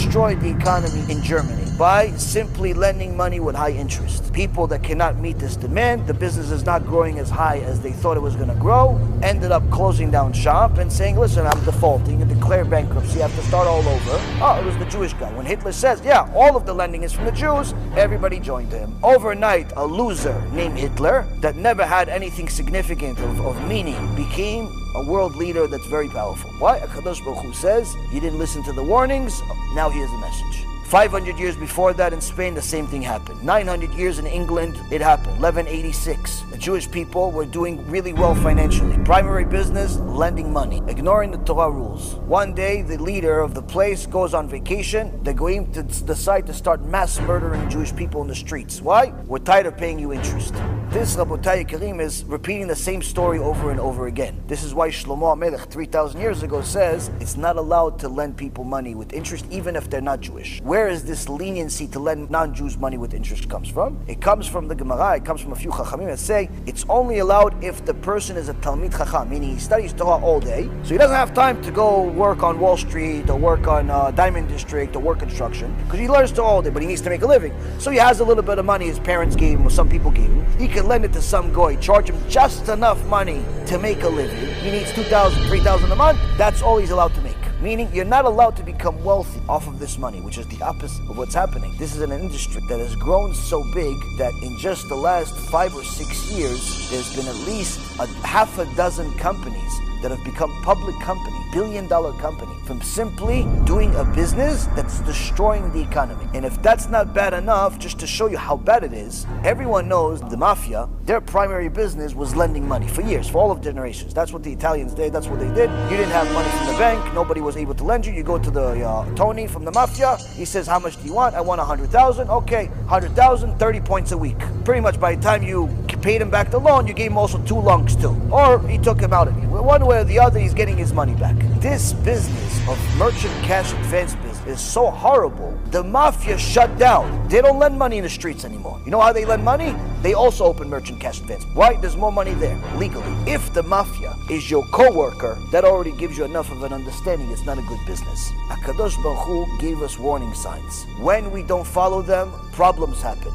destroyed the economy in Germany by simply lending money with high interest. People that cannot meet this demand, the business is not growing as high as they thought it was going to grow, ended up closing down shop and saying, listen, I'm defaulting, and declare bankruptcy, I have to start all over. Oh, it was the Jewish guy. When Hitler says, yeah, all of the lending is from the Jews, everybody joined him. Overnight, a loser named Hitler that never had anything significant of meaning became a world leader that's very powerful. Why? HaKadosh Baruch Hu says, you didn't listen to the warnings, now here's the message. 500 years before that in Spain, the same thing happened. 900 years in England, it happened. 1186. The Jewish people were doing really well financially. Primary business, lending money, ignoring the Torah rules. One day, the leader of the place goes on vacation. They're going to decide to start mass murdering Jewish people in the streets. Why? We're tired of paying you interest. This, Rabotai Karim, is repeating the same story over and over again. This is why Shlomo HaMelech, 3,000 years ago, says it's not allowed to lend people money with interest, even if they're not Jewish. Where is this leniency to lend non-Jews money with interest comes from? It comes from the Gemara, it comes from a few Chachamim that say it's only allowed if the person is a Talmid Chacham, meaning he studies Torah all day, so he doesn't have time to go work on Wall Street or work on Diamond District or work construction, because he learns Torah all day, but he needs to make a living. So he has a little bit of money his parents gave him or some people gave him. He can lend it to some guy, charge him just enough money to make a living. He needs $2,000, $3,000 a month. That's all he's allowed to make. Meaning you're not allowed to become wealthy off of this money, which is the opposite of what's happening. This is an industry that has grown so big that in just the last 5 or 6 years, there's been at least a half a dozen companies that have become public company, billion-dollar company, from simply doing a business that's destroying the economy. And if that's not bad enough, just to show you how bad it is, everyone knows the mafia, their primary business was lending money for years, for all of generations. That's what the Italians did, that's what they did. You didn't have money from the bank, nobody was able to lend you. You go to the Tony from the mafia, he says, how much do you want? I want 100,000. Okay, 100,000, 30 points a week. Pretty much by the time you paid him back the loan, you gave him also 2 lungs too. Or he took him out of you. One way or the other, he's getting his money back. This business of merchant cash advance business is so horrible. The mafia shut down. They don't lend money in the streets anymore. You know how they lend money? They also open merchant cash advance. Why? There's more money there, legally. If the mafia is your co-worker, that already gives you enough of an understanding it's not a good business. HaKadosh Baruch Hu gave us warning signs. When we don't follow them, problems happen.